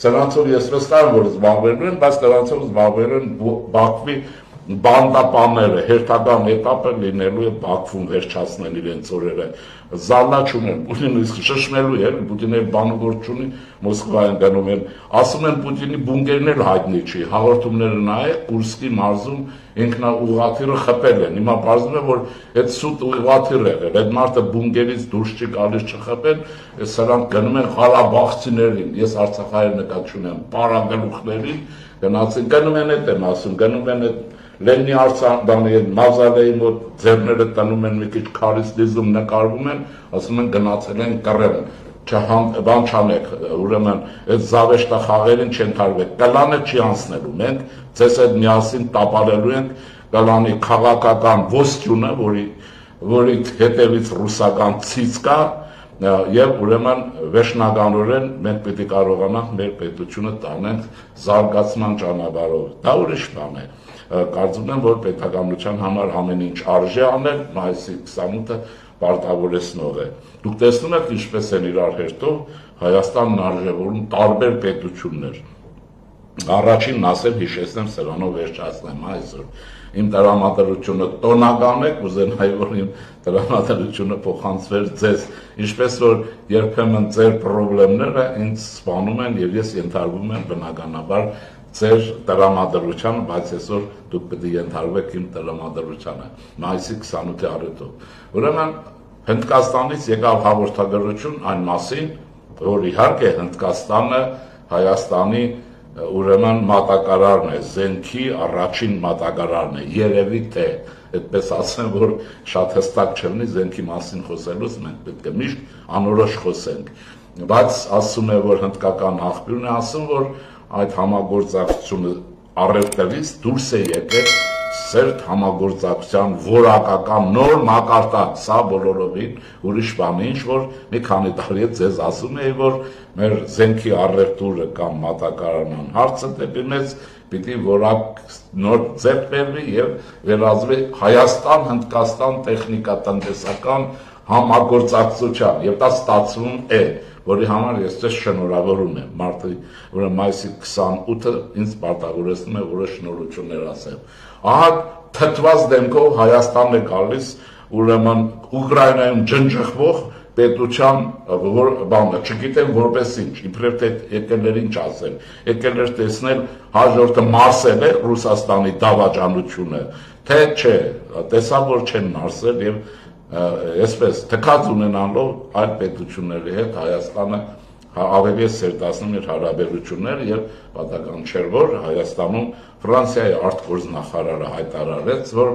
սրանցով ես վստահ եմ, որ զբաղվելու են, բայց նրանցով զբաղվելու են Բաքվի բանդապանները, հերթական էտապը լինելու է Բաքվում վերջացնել իրենց օրերը։ Զալլա չունեն, Պուտինը շշմելու է, Պուտինը բանուկորդ չունի, Մոսկվայում գնում են, ասում են Պուտինի բունկերն էլ հայտնի չի, հաղորդումները նայեք, Կուրսկի մարզում ինքնաուղղաթիռը խփել են, հիմա պարզվում է, որ այդ սուտ ուղղաթիռ եղել, այդ մարդը բունկերից դուրս չի գալիս չխփեն, սրանք գնում են Ղարաբաղցիներին, ես Արցախահայ նկատ չունեմ, պարագլուխներին, գնացին, գնում են այդ եմ ասում, գնում են այդ Լենինի Արցախի մազալեի մոտ ձեռները տնում են մի քիչ քարից դիզում նկարվում են, ասում են գնացել են Կրեմ, բան չանեք, ուրեմն այդ զավեշտա խաղերին չընթարվեք, կլանը չի անցնելու, մենք ձեզ այդ միասին տապալելու ենք կլանի քաղաքական ոսկյունը, որի հետևից ռուսական ցից կա, եւ ուրեմն վերջնականորեն մենք պետք է կարողանանք մեր պետությունը տանենք զարգացման ճանապարհով։ Դա ուրիշ բան է։ Կարծում եմ, որ պետականության համար ամեն ինչ արժե անել, մայիսի 28-ը պարտավորեցնող է։ Դուք տեսնում եք ինչպես են իրար հերթով Հայաստանն արժևորում տարբեր պետություններ։ Առաջինն ասեմ, հիշեցնեմ, սրանով վերջացնեմ այսօր։ Իմ տրամադրությունը տոնական է, կուզենայի, որ իմ տրամադրությունը փոխանցվեր ձեզ, ինչպես որ երբեմն ձեր խնդիրները ինձ սպանում են եւ ես ենթարկվում եմ բնականաբար ձեր տրամադրությանը, բայց այսօր դուք պետք է ենթարկվեք իմ տրամադրությանը, մայիսի 28-ի առիթով։ Ուրեմն Հնդկաստանից եկավ հաղորդագրություն այն մասին, որ իհարկե Հնդկաստանը Հայաստանի ուրեմն մատակարարն է, զենքի առաջին մատակարարն է, երևի թե այդպես ասեմ, որ շատ հստակ չլինի զենքի մասին խոսելուց, մենք պետք է միշտ անորոշ խոսենք, բայց ասում է, որ հնդկական աղբյուրն է ասում, որ այդ համագործակցությունը առևտրից դուրս է եկել սերտ համագործակցության որակական նոր մակարդակ, սա բոլորովին ուրիշ բան է, ինչ որ մի քանի տարի ձեզ ասում էի, որ մեր զենքի առևտուրը կամ մատակարարման հարցը դեպի մեզ պիտի որակ նոր ձեռք բերվի եւ վերածվի Հայաստան-Հնդկաստան տեխնիկատնտեսական համագործակցության եւ դա ստացվում է, որի համար ես ձեզ շնորհավորում եմ, մարտի մայիսի 28-ը ինձ պարտավորեցնում է որոշ շնորհություններ ասեմ։ Ահա թթված դեմքով Հայաստանն է գալիս, ուրեմն Ուկրաինայում ջնջխվող պետության բանը, չգիտեմ որպես ինչ, իբրև թե եկել էր ինչ ասել, եկել էր տեսնել հաջորդը մարսել է Ռուսաստանի դավաճանությունը, թե չէ, տեսավ որ չեն մարսել եւ այսպես թքած ունենալով այդ պետությունների հետ Հայաստանը ավելի սերտացնում իր հարաբերությունները եւ պատահական չէր որ Հայաստանում Ֆրանսիայի արտգործնախարարը հայտարարեց որ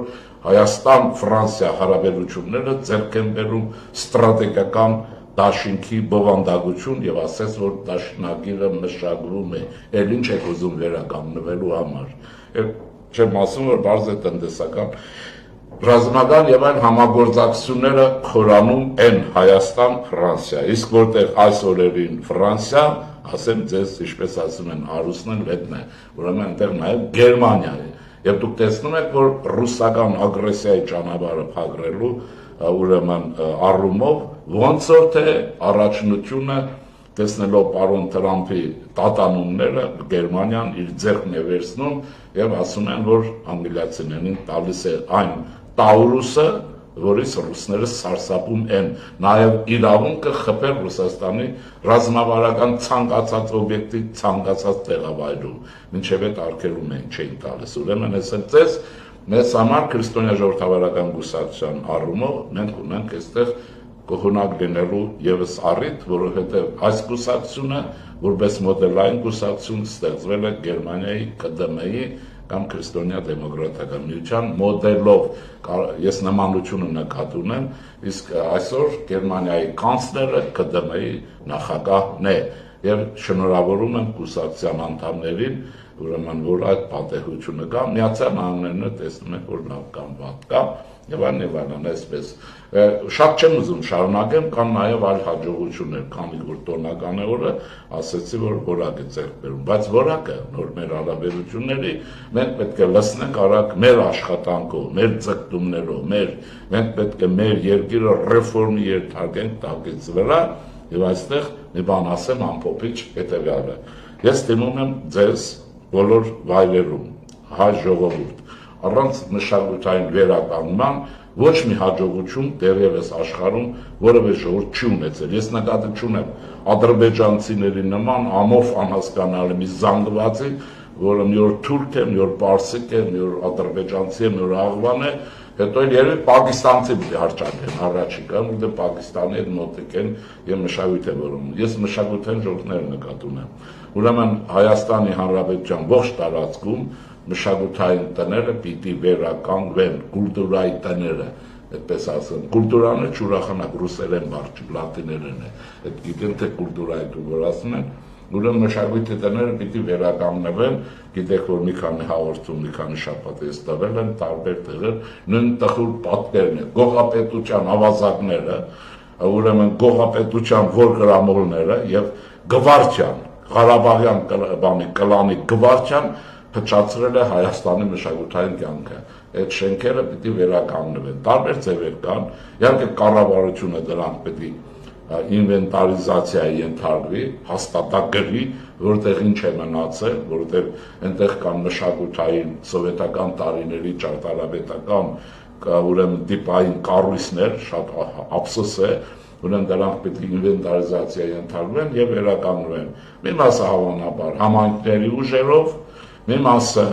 Հայաստան-Ֆրանսիա հարաբերությունները ձեռք են բերում ստրատեգիական դաշինքի բովանդակություն եւ ասեց որ դաշնակիրը մշակվում է ել ինչ եք ուզում վերականգնվելու համար չեմ ասում որ բարձր տնտեսական ռազմական եւ այլ համագործակցությունները խորանում են Հայաստան-Ֆրանսիա, իսկ որտեղ այս օրերին Ֆրանսիա, ասեմ ձեզ, ինչպես ասում են, հարուստն էլ հետն է, ուրեմն այնտեղ նաեւ Գերմանիա է, եւ դուք տեսնում եք, որ ռուսական ագրեսիայի ճանապարհը փակրելու ուրեմն առումով ոնց որ թե առաջնությունը տեսնելով պարոն Տրամփի տատանումները Գերմանիան իր ձեռքն է վերցնում եւ ասում են, որ անգլիացիներին տալիս է այն Տաուրուսը, որից ռուսները սարսափում են, նաև իրավունքը խփել Ռուսաստանի ռազմավարական ցանկացած օբյեկտի ցանկացած տեղավայրում, մինչև այդ արգելում են չէին տալիս։ Ուրեմն այսօր ձեզ մեզ համար քրիստոնյա ժողովրդավարական կուսակցության առումով մենք ունենք այստեղ կողունակ լինելու եւս առիթ, որովհետեւ այս կուսակցությունը որպես մոդելային կուսակցություն ստեղծվել է Գերմանիայի ԿԴՄ-ի կամ քրիստոնյա դեմոկրատական միության մոդելով ես նմանությունը նկատի ունեմ, իսկ այսօր Գերմանիայի կանցլերը ԿԴՄ-ի նախագահն է եւ շնորհավորում եմ կուսակցության անդամներին, ուրեմն որ այդ պատեհությունը կա, Միացյալ Նահանգներն տեսնում եք որ լավ կամ վատ կա եւ այլն այսպես շատ չեմ ուզում շարունակեմ կան նաեւ այլ հաջողություններ քանի որ տոնական է օրը ասեցի որ որակ է ձեռք բերում բայց որակը նոր մեր հարաբերությունների մենք պետք է լսնենք արագ մեր աշխատանքով մեր ձգտումներով մենք պետք է մեր երկիրը ռեֆորմի ենթարկենք տակից վրա եւ այստեղ մի բան ասեմ ամփոփիչ հետեւյալը ես դիմում եմ ձեզ բոլոր վայրերում հայ ժողովուրդ առանց մշակութային վերականգնման ոչ մի հաջողություն դեռևս աշխարհում որևէ ժողովուրդ չի ունեցել։ Ես նկատի չունեմ ադրբեջանցիների նման ամոֆ անհասկանալի մի զանգվածի, որը մի օր թուրք է, մի օր պարսիկ է, մի օր ադրբեջանցի է, մի օր աղվան է, հետո երևի պակիստանցի պիտի հռչակեն առաջիկա, որտեղ Պակիստանի հետ մոտիկ են եւ մշակույթ է որոնում։ Ես մշակութային ժողովուրդներ նկատի ունեմ։ Ուրեմն Հայաստանի Հանրապետության ողջ տարածքում մշակութային տները պիտի վերականգնվեն, կուլտուրայի տները, այդպես ասեմ, կուլտուրանը չուրախանակ ռուսերեն բառ, լատիներեն է, այդ գիտեն թե կուլտուրայի դու որ ասում են, ուրեմն մշակույթի տները պիտի վերականգնվեն, գիտեք որ մի քանի հաղորդում, մի քանի շաբաթ ես տվել են տարբեր տեղեր, նույն տխուր պատկերն է, գողապետության ավազակները, ուրեմն գողապետության որ գրամոլները եւ Գվարդյան, Ղարաբաղյան կլանի Գվարդյան փչացրել է Հայաստանի մշակութային կյանքը։ Այդ շենքերը պիտի վերականգնվեն։ Տարբեր ձևեր կան, իհարկե կառավարությունը դրանք պիտի ինվենտարիզացիայի ենթարկվի, հաստատագրի, որտեղ ինչ է մնացել, որտեղ այնտեղ կան մշակութային սովետական տարիների ճարտարապետական ուրեմն տիպային կառույցներ, շատ ափսոս է, ուրեմն դրանք պիտի ինվենտարիզացիայի ենթարկվեն եւ վերականգնվեն։ Մի մասը հավանաբար համայնքների ուժերով մի մասը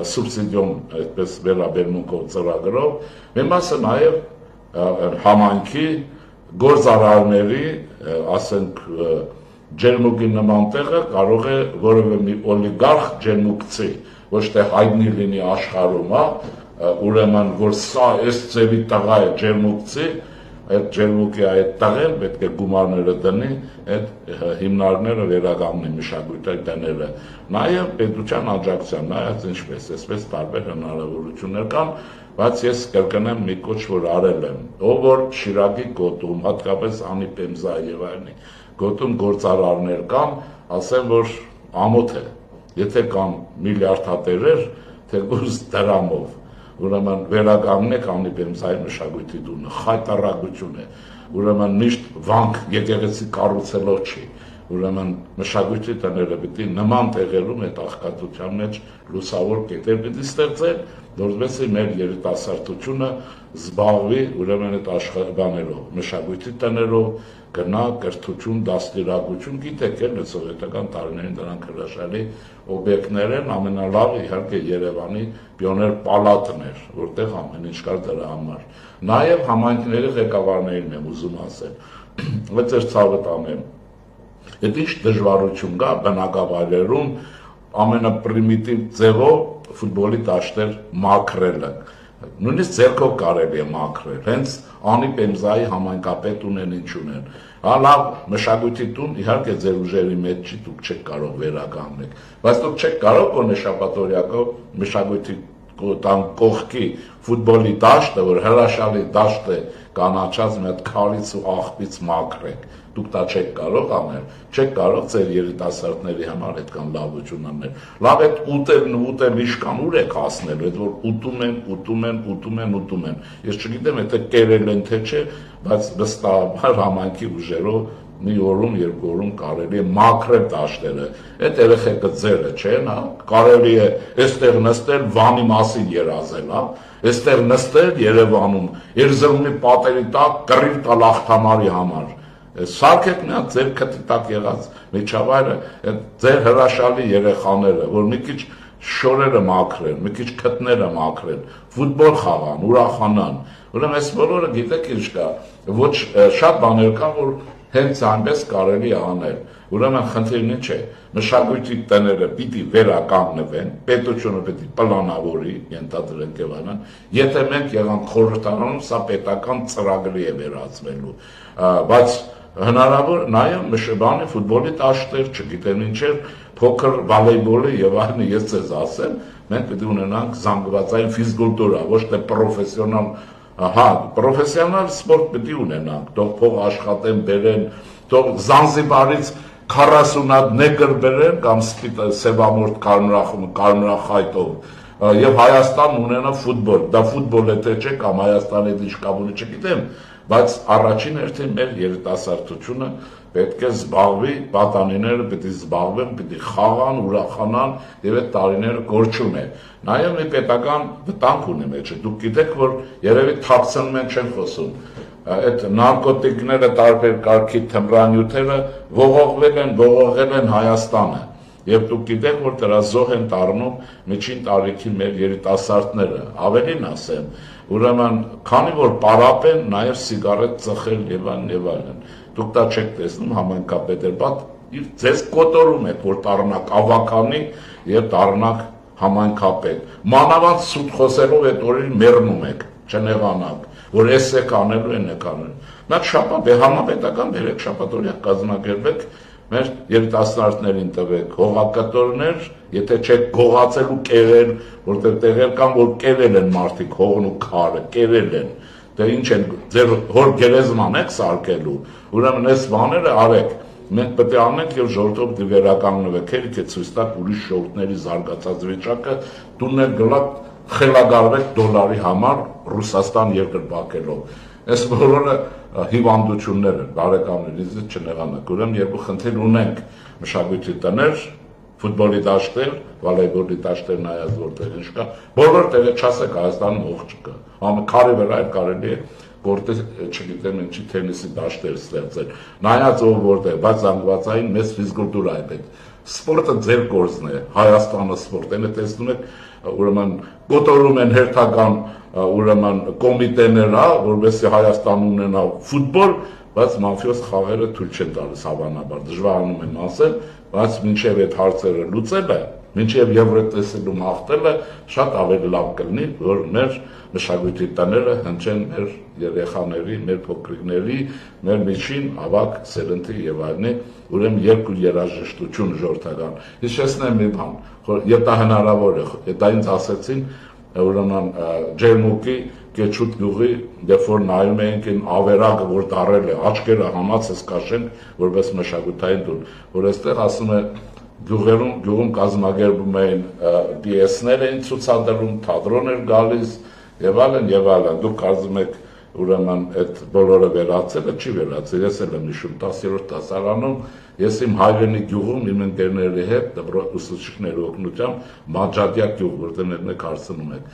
սուբսիդիոն այդպես վերաբերմունքով ծրագրով, մի մասը նաև համայնքի գործարարների, ասենք ջերմուկի նման տեղը կարող է որևէ մի օլիգարխ ջերմուկցի, ոչ թե հայտնի լինի աշխարհում, ուրեմն որ սա այս ձևի տղա է ջերմուկցի, այդ ջերմուկի այդ տղեն պետք է գումարները դնի, այդ հիմնարկները վերականգնի մշակույթի տները, նաև պետության աջակցության, նայած ինչպես, այսպես տարբեր հնարավորություններ կան, բայց ես կրկնեմ մի կոչ, որ արել եմ, ով որ Շիրակի գոտում, հատկապես Անի Պեմզայի եւ այլնի գոտում գործարարներ կան, ասեմ, որ ամոթ է, եթե կան միլիարդատերեր, թեկուզ դրամով, ուրեմն վերականգնեք Անի Պեմզայի մշակույթի տունը, խայտառակություն է, ուրեմն միշտ վանք եկեղեցի կառուցելով չի, ուրեմն մշակույթի տները պիտի նման տեղերում այդ աղքատության մեջ լուսավոր կետեր պիտի ստեղծել, որովհետեւ մեր երիտասարդությունը զբաղվի ուրեմն այդ աշխարհբաներով, մշակույթի տներով, գնա կրթություն, դաստիարակություն, գիտեք էլ սովետական տարիներին դրանք հրաշալի օբյեկտներ են, ամենալավը իհարկե Երևանի Պիոներ պալատն էր, որտեղ ամեն ինչ կար դրա համար։ Նաև համայնքների ղեկավարներին եմ ուզում ասել, բայց ես ցավը տանեմ, այդ ինչ դժվարություն կա բնակավայրերում ամենապրիմիտիվ ձևով ֆուտբոլի դաշտեր մաքրելը, նույնիսկ ձեռքով կարելի է մաքրել, հենց Անի Պեմզայի համայնքապետ ունեն ինչ ունեն, լավ մշակույթի տուն իհարկե ձեր ուժերի մեջ չի, դուք չեք կարող վերականգնել, բայց դուք չեք կարող գոնե շաբաթօրյակով մշակույթի տան կողքի ֆուտբոլի դաշտը, որ հրաշալի դաշտ է կանաչած մի հատ քարից ու աղբից մաքրեք, դուք դա չեք կարող անել, չեք կարող ձեր երիտասարդների համար այդքան լավություն անել, լավ այդ ուտելն իշքան ուր եք հասնելու, այդ որ ուտում են, ես չգիտեմ եթե կերել են թե չէ, բայց վստահաբար համայնքի ուժերով մի օրում, երկու օրում կարելի է մաքրել դաշտերը, այդ երեխեքը ձերը չեն, կարելի է այստեղ նստել Վանի մասին երազել, այստեղ նստել Երևանում, Երզրումի պատերի տակ կռիվ տալ աղթամարի համար, սարքեք մի հատ ձեր քթի տակ եղած միջավայրը, ձեր հրաշալի երեխաները, որ մի քիչ շորերը մաքրեն, մի քիչ քթները մաքրեն, ֆուտբոլ խաղան, ուրախանան, ուրեմն այս բոլորը գիտեք ինչ կա, ոչ շատ բաներ կան, որ հենց այնպես կարելի է անել, ուրեմն խնդիրն ինչ է, մշակույթի տները պիտի վերականգնվեն, պետությունը պիտի պլանավորի, ենթադրենք եւ այլն, եթե մենք եղանք խորհրդարանում, սա պետական ծրագրի է վերածվելու, բայց հնարավոր նաև մշտաբանի ֆուտբոլի դաշտեր, չգիտեմ ինչեր, փոքր վոլեյբոլի եւ այլն, ես ձեզ ասեմ, մենք պետք է ունենանք զանգվածային ֆիզկուլտուրա, ոչ թե պրոֆեսիոնալ, պրոֆեսիոնալ սպորտ պետք է ունենանք, թող փող աշխատեն, բերեն, թող Զանզիբարից 40 հատ նեգր բերեն կամ սևամորթ կարմրախայտով եւ Հայաստան ունենա ֆուտբոլ, դա ֆուտբոլ է թե չէ կամ Հայաստանի ինչ կապ ունի չգիտեմ, բայց առաջին հերթին մեր երիտասարդությունը պետք է զբաղվի, պատանիները պիտի զբաղվեն, պիտի խաղան, ուրախանան եւ այդ տարիները կորչում է։ Նաեւ մի պետական վտանգ ունի մեջը։ Դուք գիտեք, որ երևի թաքցնում են չեն խոսում։ Այդ նարկոտիկները, տարբեր կարգի թմրանյութերը ողողել են Հայաստանը։ Եվ դուք գիտեք, որ դրա զոհ են դառնում միջին տարիքի մեր երիտասարդները, ավելին ասեմ, ուրեմն քանի որ պարապ են, նաև սիգարետ ծխել եւ այլն, դուք դա չեք տեսնում համայնքապետեր, բայց ձեզ կոտորում եք, որ դառնաք ավականի եւ դառնաք համայնքապետ, մանավանդ սուտ խոսելով այդ օրերին մեռնում եք, չնեղանաք, որ էս եք անելու են եք անելու, նա շաբաթ համապետական բերեք շաբաթօրյա կազմակերպեք, մեր երիտասարդներին տվեք հողակտորներ, եթե չեք գողացել ու կերել, որտեղ տեղեր կան, որ կերել են մարդիկ, հողն ու քարը, կերել են, դե ինչ են, ձեր հոր գերեզման եք սարքելու, ուրեմն այս բաները արեք, մենք պետք է անենք եւ ժողովրդով դի վերականգնվեք, հերիք է ցույց տակ ուրիշ ժողովուրդների զարգացած վիճակը, տուններ գլակ խելագարվեք դոլարի համար Ռուսաստան երկրպագելով, այս բոլորը հիվանդություններ են, բարեկամներից չնեղանաք, ուրեմն երկու խնդիր ունենք մշակույթի տներ, ֆուտբոլի դաշտեր, վոլեյբոլի դաշտեր նայած որտեղ ինչ կա, բոլոր տեղը չասեք Հայաստանում հող չկա, քարի վրա էլ կարելի է որտեղ չգիտեմ ինչի թենիսի դաշտեր ստեղծել, նայած ով որտեղ, բայց զանգվածային մեծ ֆիզկուլտուրա է պետք, սպորտը ձեր գործն է, Հայաստանը սպորտն է, տեսնում եք, ուրեմն կոտորում են հերթական ուրեմն կոմիտեներ, որովհետեւ Հայաստանը ունենա ֆուտբոլ, բայց մաֆիոզ խաղերը թույլ չեն տալիս հավանաբար, դժվարանում եմ ասել, բայց մինչև այդ հարցերը լուծելը, մինչև Եվրոտեսիլում հաղթելը շատ ավելի լավ կլինի, որ մեր մշակույթի տները հնչեն մեր երեխաների, մեր փոքրիկների, մեր միջին ավագ սերնդի եւ այլնի, ուրեմն երկու երաժշտություն ժողովրդական։ Հիշեցնեմ մի բան, եւ դա հնարավոր է, դա ինձ ասեցին, ուրեմն Ջերմուկի Կեչուտ գյուղի, երբ որ նայում էինք այն ավերակը, որ դարել է, աչքերը համացած կաշենք, որպես մշակութային տուն, որ այստեղ ասում է գյուղում կազմակերպում էին պիեսներ էին ցուցադրում, թատրոն էր գալիս եւ այլն եւ այլն։ Դուք կարծում եք ուրեմն այդ բոլորը վերացել է, չի վերացել։ Ես էլ եմ հիշում 10-րդ դասարանում, ես իմ հայրենի գյուղում իմ ընկերների հետ ուսուցիչների օգնությամբ Մաջադյա գյուղ, որտեղ եք հարցնում եք,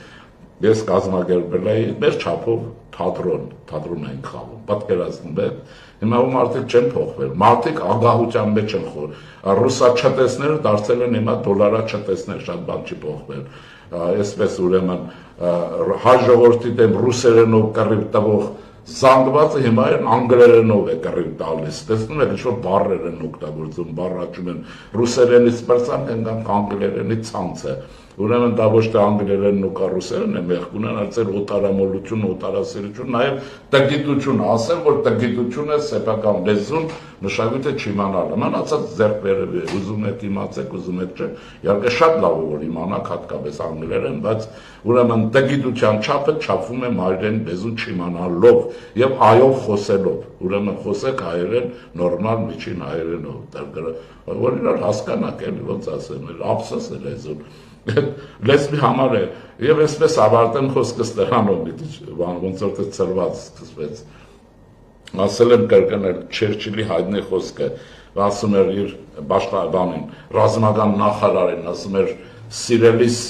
ես կազմակերպել էի մեր չափով թատրոն էին խաղում, պատկերացնում եք, հիմա ու մարդիկ չեն փոխվել, մարդիկ ագահության մեջ են խոր, ռուսա չտեսները դարձել են հիմա դոլարա չտեսներ, շատ բան չի փոխվել, այսպես ուրեմն հայ ժողովրդի դեմ ռուսերենով կռիվ տվող զանգվածը հիմա անգլերենով է կռիվ տալիս, տեսնում եք ինչ-որ բառեր են օգտագործում, բառաչում են ռուսերենից պրծանք ենկանք անգլերենի ցանցը, ուրեմն դա ոչ թե անգլերենն ու ռուսերենն է մեղք ունենալ ծեր օտարամոլություն, օտարասիրություն, նաև տգիտություն, ասել, որ տգիտությունը սեփական լեզուն մշակույթը չիմանալը, մնացած ձեռք բերել, ուզում եք իմացեք, ուզում եք չէ, իհարկե շատ լավ է որ իմանաք հատկապես անգլերեն, բայց ուրեմն տգիտության չափը չափվում է հայերեն լեզու չիմանալով եւ այով խոսելով, ուրեմն խոսեք հայերեն նորմալ միջին հայերենով, որ իրար հասկանաք էլի ոնց ասեմ, ափսոս է լեզուն լեզվի համար է, եւ այսպես ավարտեմ խոսքս դրանով, ոնց որ թե ծրված սկսվեց, ասել եմ կրկնել Չերչիլի հայտնի խոսքը, ասում էր իր բաշխաբանին, ռազմական նախարարին, ասում էր սիրելիս,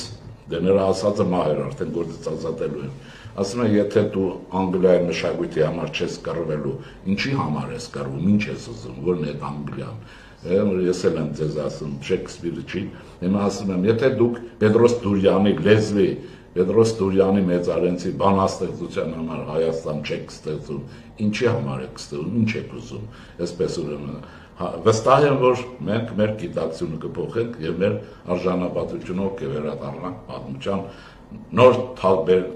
դե նրա ասածը մահ էր արդեն գործից ազատելու են, ասում է, եթե դու Անգլիայի մշակույթի համար չես կռվելու, ինչի համար ես կռվում, ինչ ես ուզում, որն է այդ Անգլիան, ես էլ եմ ձեզ ասում, Շեքսպիրը չի, հիմա ասում եմ, եթե դուք Պետրոս Դուրյանի լեզվի, Պետրոս Դուրյանի մեծարենցի բանաստեղծության համար Հայաստան չեք ստեղծում, ինչի համար եք ստեղծում, ինչ եք ուզում, այսպես ուրեմն, վստահ եմ, որ մենք մեր գիտակցությունը կփոխենք եւ մեր արժանապատվությունով կվերադառնանք պատմության նոր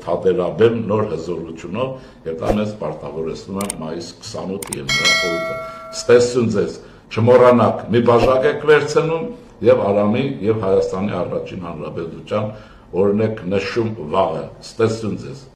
թատերաբեմ, նոր հզորությունով եւ դա մեզ պարտավորեցնում է մայիս 28-ը եւ նրա օրը։ Ստեսություն ձեզ, չմոռանաք, մի բաժակ եք վերցնում եւ Արամի եւ Հայաստանի առաջին հանրապետության օրն եք նշում վաղը։ Ստեսություն ձեզ։